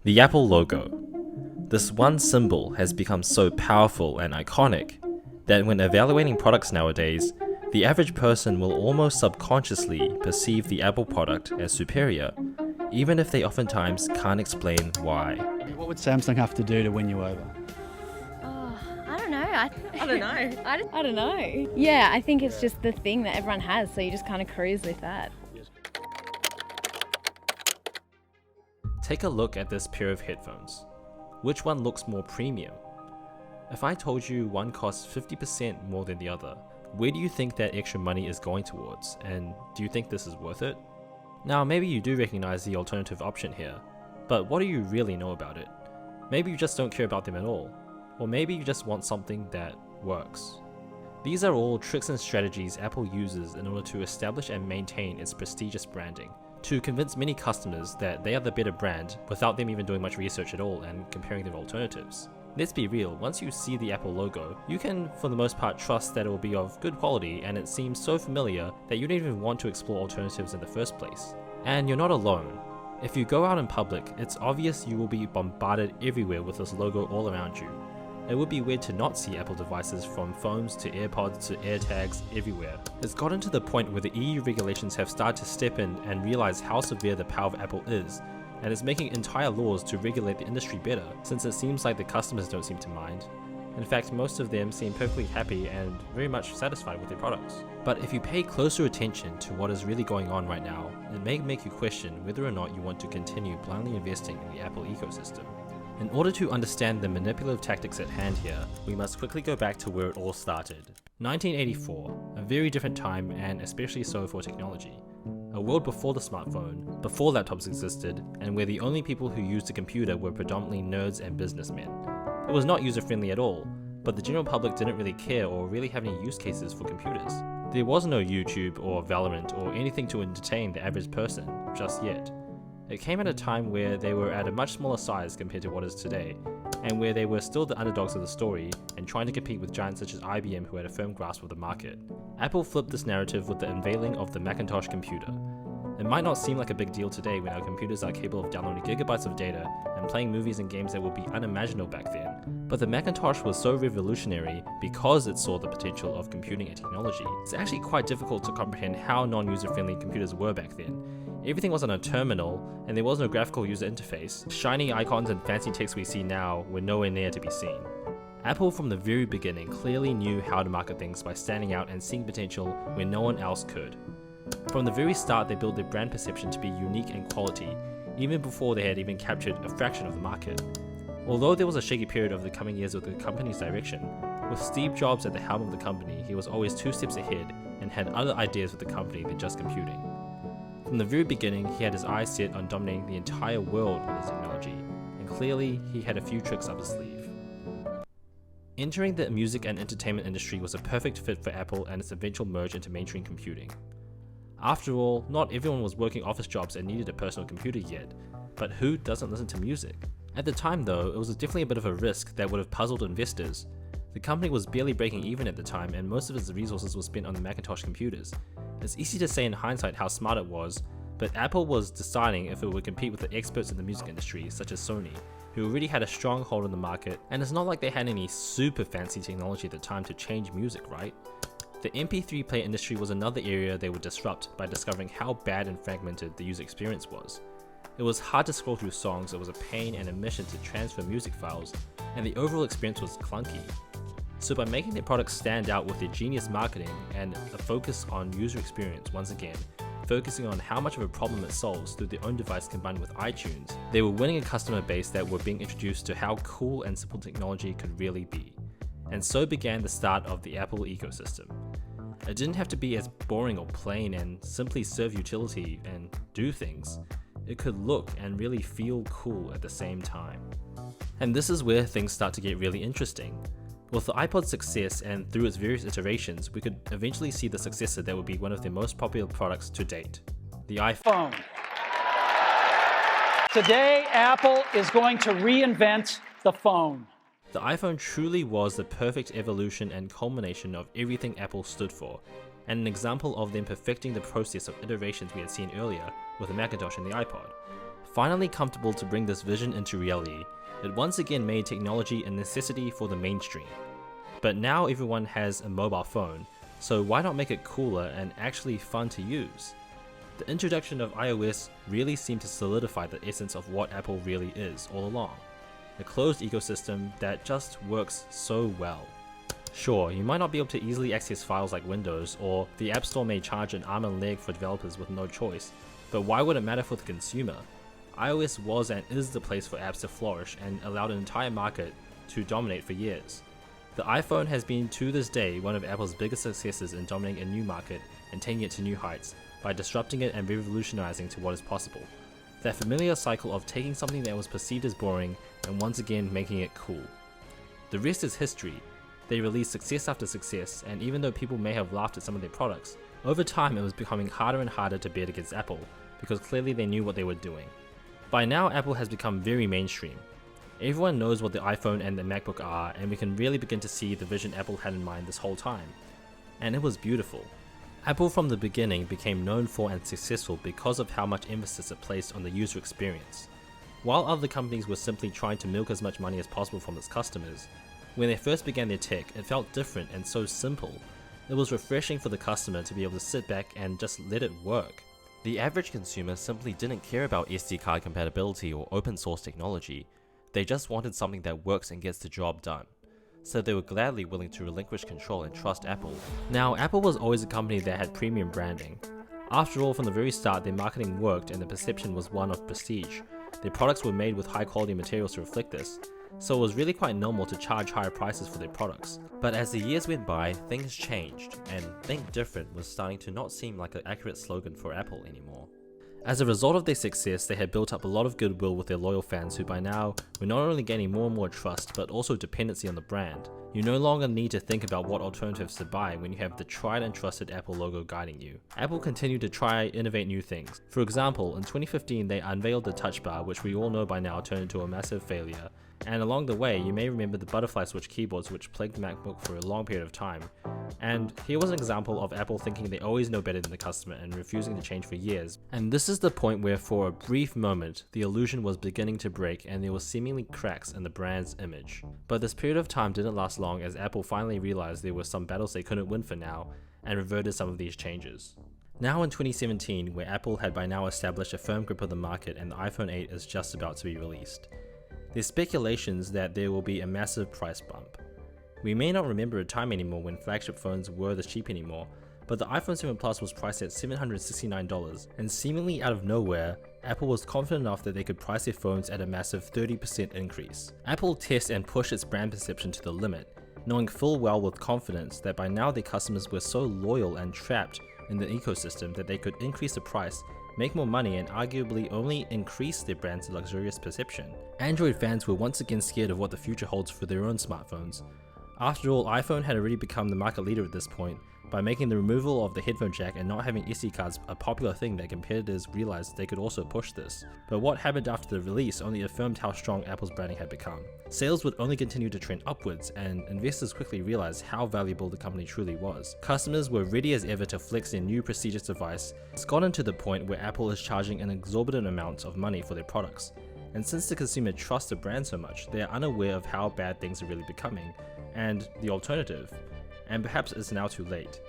The Apple logo. This one symbol has become so powerful and iconic that when evaluating products nowadays, the average person will almost subconsciously perceive the Apple product as superior, even if they oftentimes can't explain why. What would Samsung have to do to win you over? I don't know. I don't know. I don't know. Yeah, I think it's just the thing that everyone has, so you just kind of cruise with that. Take a look at this pair of headphones. Which one looks more premium? If I told you one costs 50% more than the other, where do you think that extra money is going towards, and do you think this is worth it? Now maybe you do recognize the alternative option here, but what do you really know about it? Maybe you just don't care about them at all, or maybe you just want something that works. These are all tricks and strategies Apple uses in order to establish and maintain its prestigious branding, to convince many customers that they are the better brand without them even doing much research at all and comparing their alternatives. Let's be real, once you see the Apple logo, you can for the most part trust that it will be of good quality, and it seems so familiar that you don't even want to explore alternatives in the first place. And you're not alone. If you go out in public, it's obvious you will be bombarded everywhere with this logo all around you. It would be weird to not see Apple devices, from phones to AirPods to AirTags, everywhere. It's gotten to the point where the EU regulations have started to step in and realize how severe the power of Apple is, and is making entire laws to regulate the industry better, since it seems like the customers don't seem to mind. In fact, most of them seem perfectly happy and very much satisfied with their products. But if you pay closer attention to what is really going on right now, it may make you question whether or not you want to continue blindly investing in the Apple ecosystem. In order to understand the manipulative tactics at hand here, we must quickly go back to where it all started. 1984, a very different time, and especially so for technology. A world before the smartphone, before laptops existed, and where the only people who used a computer were predominantly nerds and businessmen. It was not user-friendly at all, but the general public didn't really care or really have any use cases for computers. There was no YouTube or Valorant or anything to entertain the average person, just yet. It came at a time where they were at a much smaller size compared to what is today, and where they were still the underdogs of the story and trying to compete with giants such as IBM who had a firm grasp of the market. Apple flipped this narrative with the unveiling of the Macintosh computer. It might not seem like a big deal today when our computers are capable of downloading gigabytes of data and playing movies and games that would be unimaginable back then, but the Macintosh was so revolutionary because it saw the potential of computing and technology. It's actually quite difficult to comprehend how non-user friendly computers were back then. Everything was on a terminal, and there was no graphical user interface. Shiny icons and fancy text we see now were nowhere near to be seen. Apple from the very beginning clearly knew how to market things by standing out and seeing potential where no one else could. From the very start, they built their brand perception to be unique and quality, even before they had even captured a fraction of the market. Although there was a shaky period over the coming years of the company's direction, with Steve Jobs at the helm of the company, he was always 2 steps ahead and had other ideas for the company than just computing. From the very beginning, he had his eyes set on dominating the entire world with his technology, and clearly he had a few tricks up his sleeve. Entering the music and entertainment industry was a perfect fit for Apple and its eventual merge into mainstream computing. After all, not everyone was working office jobs and needed a personal computer yet, but who doesn't listen to music? At the time though, it was definitely a bit of a risk that would have puzzled investors. The company was barely breaking even at the time, and most of its resources were spent on the Macintosh computers. It's easy to say in hindsight how smart it was, but Apple was deciding if it would compete with the experts in the music industry, such as Sony, who already had a strong hold on the market, and it's not like they had any super fancy technology at the time to change music, right? The MP3 player industry was another area they would disrupt by discovering how bad and fragmented the user experience was. It was hard to scroll through songs, it was a pain and a mission to transfer music files, and the overall experience was clunky. So by making their products stand out with their genius marketing and a focus on user experience, once again, focusing on how much of a problem it solves through their own device combined with iTunes, they were winning a customer base that were being introduced to how cool and simple technology could really be. And so began the start of the Apple ecosystem. It didn't have to be as boring or plain and simply serve utility and do things. It could look and really feel cool at the same time. And this is where things start to get really interesting. With the iPod's success and through its various iterations, we could eventually see the successor that would be one of their most popular products to date, the iPhone. Today, Apple is going to reinvent the phone. The iPhone truly was the perfect evolution and culmination of everything Apple stood for, and an example of them perfecting the process of iterations we had seen earlier with the Macintosh and the iPod. Finally comfortable to bring this vision into reality, it once again made technology a necessity for the mainstream. But now everyone has a mobile phone, so why not make it cooler and actually fun to use? The introduction of iOS really seemed to solidify the essence of what Apple really is all along. A closed ecosystem that just works so well. Sure, you might not be able to easily access files like Windows, or the App Store may charge an arm and leg for developers with no choice, but why would it matter for the consumer? iOS was and is the place for apps to flourish and allowed an entire market to dominate for years. The iPhone has been to this day one of Apple's biggest successes in dominating a new market and taking it to new heights by disrupting it and revolutionizing to what is possible. That familiar cycle of taking something that was perceived as boring and once again making it cool. The rest is history. They released success after success, and even though people may have laughed at some of their products, over time it was becoming harder and harder to bet against Apple, because clearly they knew what they were doing. By now, Apple has become very mainstream. Everyone knows what the iPhone and the MacBook are, and we can really begin to see the vision Apple had in mind this whole time. And it was beautiful. Apple from the beginning became known for and successful because of how much emphasis it placed on the user experience. While other companies were simply trying to milk as much money as possible from its customers, when they first began their tech, it felt different and so simple. It was refreshing for the customer to be able to sit back and just let it work. The average consumer simply didn't care about SD card compatibility or open source technology. They just wanted something that works and gets the job done. So they were gladly willing to relinquish control and trust Apple. Now, Apple was always a company that had premium branding. After all, from the very start, their marketing worked and the perception was one of prestige. Their products were made with high quality materials to reflect this, so it was really quite normal to charge higher prices for their products. But as the years went by, things changed, and Think Different was starting to not seem like an accurate slogan for Apple anymore. As a result of their success, they had built up a lot of goodwill with their loyal fans who by now were not only gaining more and more trust, but also dependency on the brand. You no longer need to think about what alternatives to buy when you have the tried and trusted Apple logo guiding you. Apple continued to try and innovate new things. For example, in 2015 they unveiled the Touch Bar, which we all know by now turned into a massive failure. And along the way, you may remember the butterfly switch keyboards which plagued the MacBook for a long period of time. And here was an example of Apple thinking they always know better than the customer and refusing to change for years. And this is the point where for a brief moment, the illusion was beginning to break and there were seemingly cracks in the brand's image. But this period of time didn't last long as Apple finally realized there were some battles they couldn't win for now and reverted some of these changes. Now in 2017, where Apple had by now established a firm grip of the market and the iPhone 8 is just about to be released, there's speculations that there will be a massive price bump. We may not remember a time anymore when flagship phones were this cheap anymore, but the iPhone 7 Plus was priced at $769, and seemingly out of nowhere, Apple was confident enough that they could price their phones at a massive 30% increase. Apple tests and pushed its brand perception to the limit, knowing full well with confidence that by now their customers were so loyal and trapped in the ecosystem that they could increase the price, make more money, and arguably only increase their brand's luxurious perception. Android fans were once again scared of what the future holds for their own smartphones. After all, iPhone had already become the market leader at this point by making the removal of the headphone jack and not having SD cards a popular thing that competitors realized they could also push this. But what happened after the release only affirmed how strong Apple's branding had become. Sales would only continue to trend upwards, and investors quickly realized how valuable the company truly was. Customers were ready as ever to flex their new prestigious device. It's gotten to the point where Apple is charging an exorbitant amount of money for their products. And since the consumer trusts the brand so much, they are unaware of how bad things are really becoming, and the alternative. And perhaps it's now too late.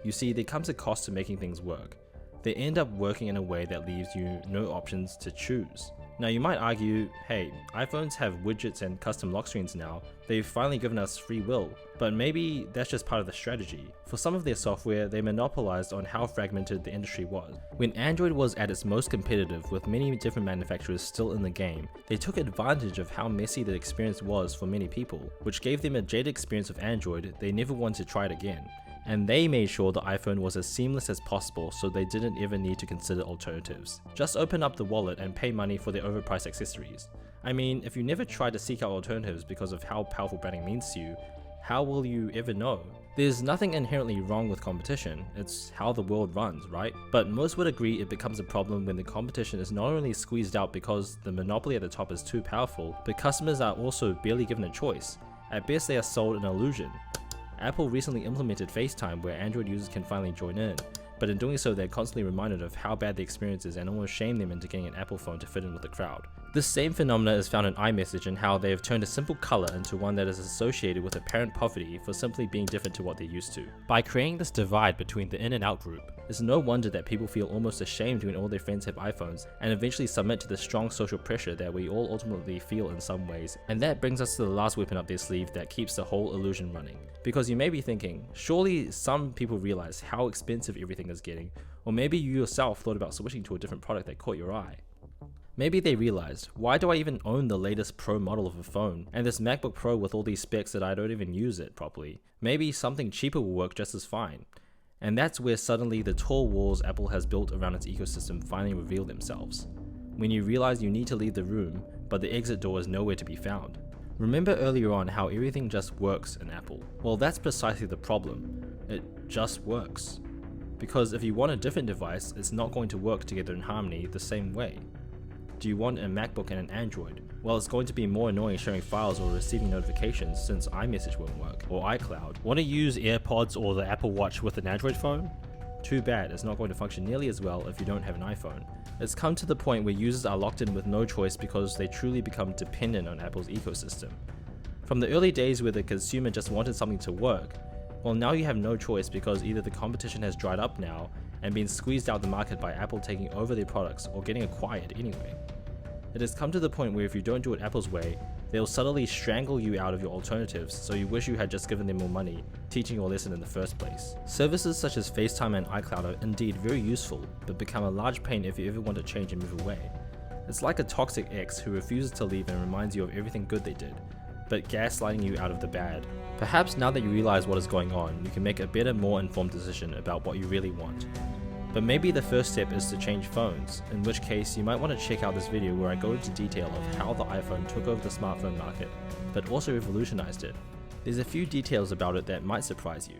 You see, there comes a cost to making things work. They end up working in a way that leaves you no options to choose. Now you might argue, hey, iPhones have widgets and custom lock screens now, they've finally given us free will, but maybe that's just part of the strategy. For some of their software, they monopolized on how fragmented the industry was. When Android was at its most competitive with many different manufacturers still in the game, they took advantage of how messy the experience was for many people, which gave them a jaded experience of Android they never wanted to try it again. And they made sure the iPhone was as seamless as possible so they didn't ever need to consider alternatives. Just open up the wallet and pay money for their overpriced accessories. I mean, if you never tried to seek out alternatives because of how powerful branding means to you, how will you ever know? There's nothing inherently wrong with competition, it's how the world runs, right? But most would agree it becomes a problem when the competition is not only squeezed out because the monopoly at the top is too powerful, but customers are also barely given a choice. At best they are sold an illusion. Apple recently implemented FaceTime where Android users can finally join in, but in doing so they're constantly reminded of how bad the experience is and almost shame them into getting an Apple phone to fit in with the crowd. This same phenomena is found in iMessage and how they have turned a simple color into one that is associated with apparent poverty for simply being different to what they're used to. By creating this divide between the in and out group, it's no wonder that people feel almost ashamed when all their friends have iPhones and eventually submit to the strong social pressure that we all ultimately feel in some ways. And that brings us to the last weapon up their sleeve that keeps the whole illusion running. Because you may be thinking, surely some people realize how expensive everything is getting, or maybe you yourself thought about switching to a different product that caught your eye. Maybe they realized, why do I even own the latest Pro model of a phone, and this MacBook Pro with all these specs that I don't even use it properly? Maybe something cheaper will work just as fine. And that's where suddenly the tall walls Apple has built around its ecosystem finally reveal themselves. When you realize you need to leave the room, but the exit door is nowhere to be found. Remember earlier on how everything just works in Apple? Well, that's precisely the problem. It just works. Because if you want a different device, it's not going to work together in harmony the same way. Do you want a MacBook and an Android? Well, it's going to be more annoying sharing files or receiving notifications since iMessage won't work, or iCloud. Want to use AirPods or the Apple Watch with an Android phone? Too bad, it's not going to function nearly as well if you don't have an iPhone. It's come to the point where users are locked in with no choice because they truly become dependent on Apple's ecosystem. From the early days where the consumer just wanted something to work, well, now you have no choice because either the competition has dried up now and been squeezed out the market by Apple taking over their products or getting acquired anyway. It has come to the point where if you don't do it Apple's way, they'll subtly strangle you out of your alternatives, so you wish you had just given them more money, teaching you a lesson in the first place. Services such as FaceTime and iCloud are indeed very useful, but become a large pain if you ever want to change and move away. It's like a toxic ex who refuses to leave and reminds you of everything good they did, but gaslighting you out of the bad. Perhaps now that you realize what is going on, you can make a better, more informed decision about what you really want. But maybe the first step is to change phones, in which case you might want to check out this video where I go into detail of how the iPhone took over the smartphone market, but also revolutionized it. There's a few details about it that might surprise you.